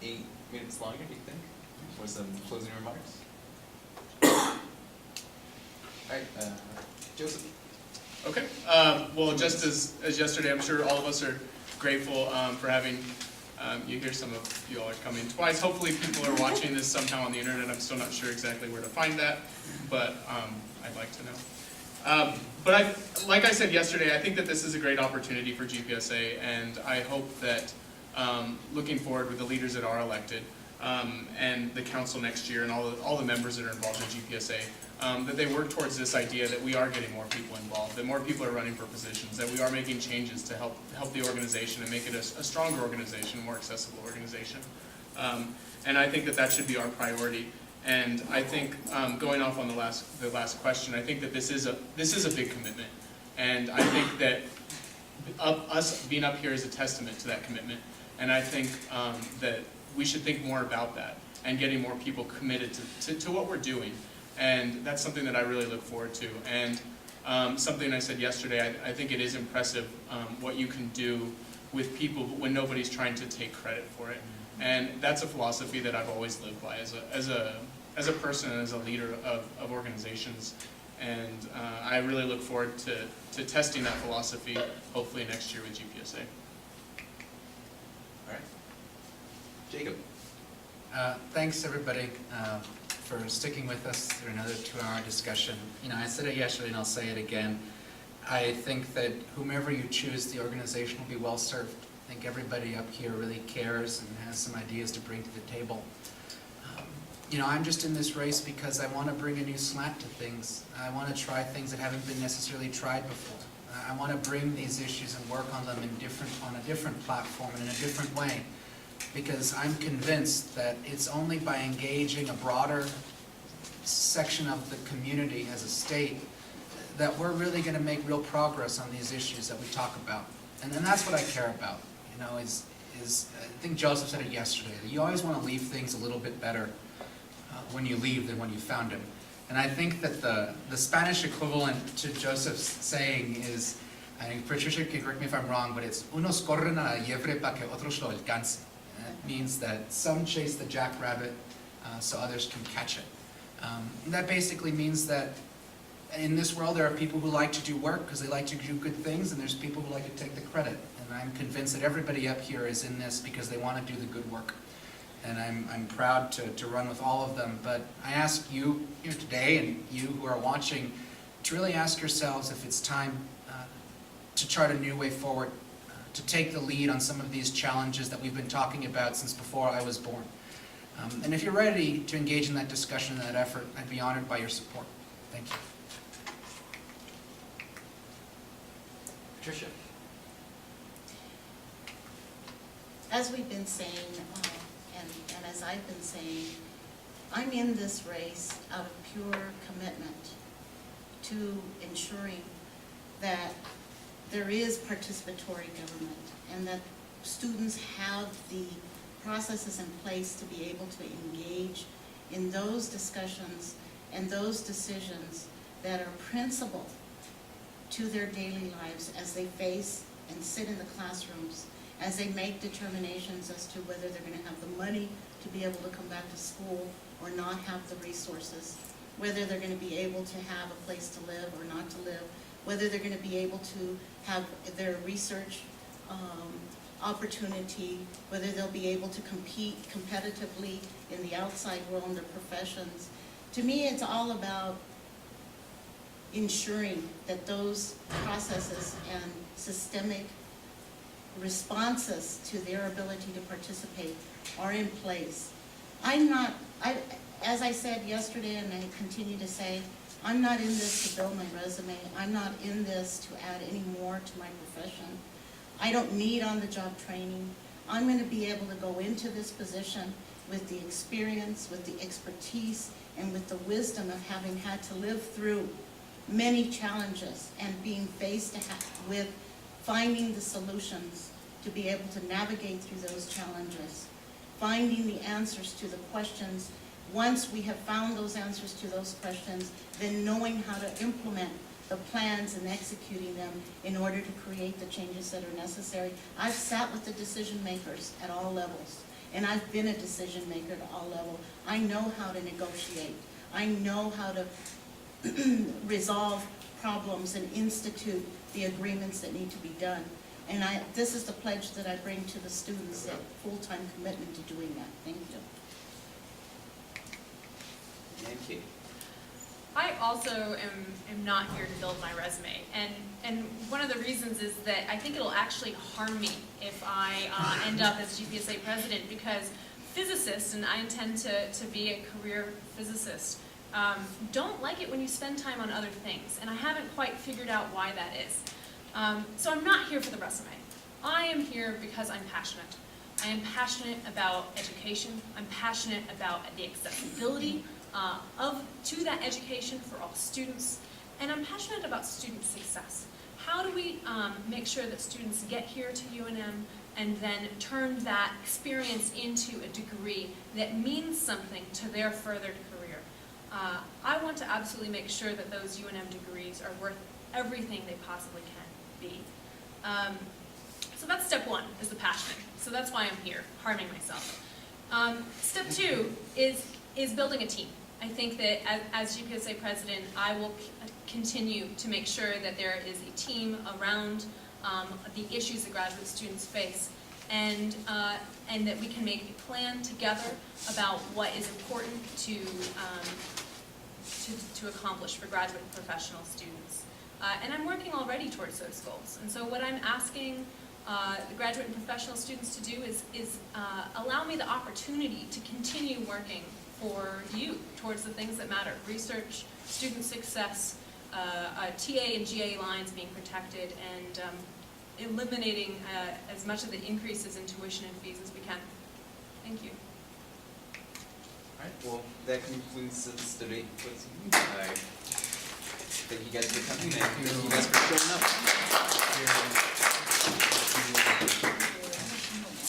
8 minutes longer, do you think, for some closing remarks? All right, Joseph. Okay. Well, just as yesterday, I'm sure all of us are grateful for having you here. Some of you all are coming twice. Hopefully people are watching this somehow on the internet. I'm still not sure exactly where to find that, but I'd like to know. But like I said yesterday, I think that this is a great opportunity for GPSA, and I hope that looking forward with the leaders that are elected and the council next year and all the members that are involved in GPSA, that they work towards this idea that we are getting more people involved, that more people are running for positions, that we are making changes to help the organization and make it a stronger organization, a more accessible organization. And I think that should be our priority. And I think going off on the last question, I think that this is a big commitment, and I think that us being up here is a testament to that commitment. And I think that we should think more about that and getting more people committed to what we're doing. And that's something that I really look forward to. And something I said yesterday, I think it is impressive what you can do with people when nobody's trying to take credit for it. And that's a philosophy that I've always lived by as a person and as a leader of organizations. And I really look forward to testing that philosophy, hopefully next year with GPSA. All right. Jacob. Thanks everybody for sticking with us through another 2-hour discussion. You know, I said it yesterday and I'll say it again. I think that whomever you choose, the organization will be well served. I think everybody up here really cares and has some ideas to bring to the table. You know, I'm just in this race because I want to bring a new slant to things. I want to try things that haven't been necessarily tried before. I want to bring these issues and work on them on a different platform and in a different way, because I'm convinced that it's only by engaging a broader section of the community as a state that we're really going to make real progress on these issues that we talk about. And that's what I care about, you know, is I think Joseph said it yesterday, that you always want to leave things a little bit better when you leave than when you found them. And I think that the Spanish equivalent to Joseph's saying is, I think Patricia can correct me if I'm wrong, but it's unos corren a la liebre para que otros lo alcancen. It means that some chase the jackrabbit so others can catch it. That basically means that in this world there are people who like to do work because they like to do good things, and there's people who like to take the credit. And I'm convinced that everybody up here is in this because they want to do the good work. And I'm proud to run with all of them. But I ask you here today, and you who are watching, to really ask yourselves if it's time to chart a new way forward, to take the lead on some of these challenges that we've been talking about since before I was born. And if you're ready to engage in that discussion and that effort, I'd be honored by your support. Thank you. Patricia. As we've been saying, and as I've been saying, I'm in this race out of pure commitment to ensuring that there is participatory government and that students have the processes in place to be able to engage in those discussions and those decisions that are principal to their daily lives as they face and sit in the classrooms, as they make determinations as to whether they're going to have the money to be able to come back to school or not have the resources, whether they're going to be able to have a place to live or not to live, whether they're going to be able to have their research opportunity, whether they'll be able to compete competitively in the outside world in their professions. To me, it's all about ensuring that those processes and systemic responses to their ability to participate are in place. As I said yesterday, and I continue to say, I'm not in this to build my resume. I'm not in this to add any more to my profession. I don't need on-the-job training. I'm going to be able to go into this position with the experience, with the expertise, and with the wisdom of having had to live through many challenges and being faced with finding the solutions to be able to navigate through those challenges, finding the answers to the questions. Once we have found those answers to those questions, then knowing how to implement the plans and executing them in order to create the changes that are necessary. I've sat with the decision makers at all levels, and I've been a decision maker at all levels. I know how to negotiate. I know how to resolve problems and institute the agreements that need to be done. And this is the pledge that I bring to the students, that full-time commitment to doing that. Thank you. And Kate. I also am not here to build my resume, and one of the reasons is that I think it'll actually harm me if I end up as GPSA president, because physicists, and I intend to be a career physicist, don't like it when you spend time on other things, and I haven't quite figured out why that is. So I'm not here for the resume. I am here because I'm passionate. I am passionate about education. I'm passionate about the accessibility to that education for all students, and I'm passionate about student success. How do we make sure that students get here to UNM and then turn that experience into a degree that means something to their furthered career? I want to absolutely make sure that those UNM degrees are worth everything they possibly can be. So that's step one, is the passion. So that's why I'm here, harming myself. Step two is building a team. I think that as GPSA president, I will continue to make sure that there is a team around the issues that graduate students face, and that we can make a plan together about what is important to accomplish for graduate and professional students. And I'm working already towards those goals. And so what I'm asking the graduate and professional students to do is allow me the opportunity to continue working for you towards the things that matter: research, student success, TA and GA lines being protected, and eliminating as much of the increases in tuition and fees as we can. Thank you. All right, well, that concludes this debate for this evening. Thank you guys for coming, and thank you guys for showing up.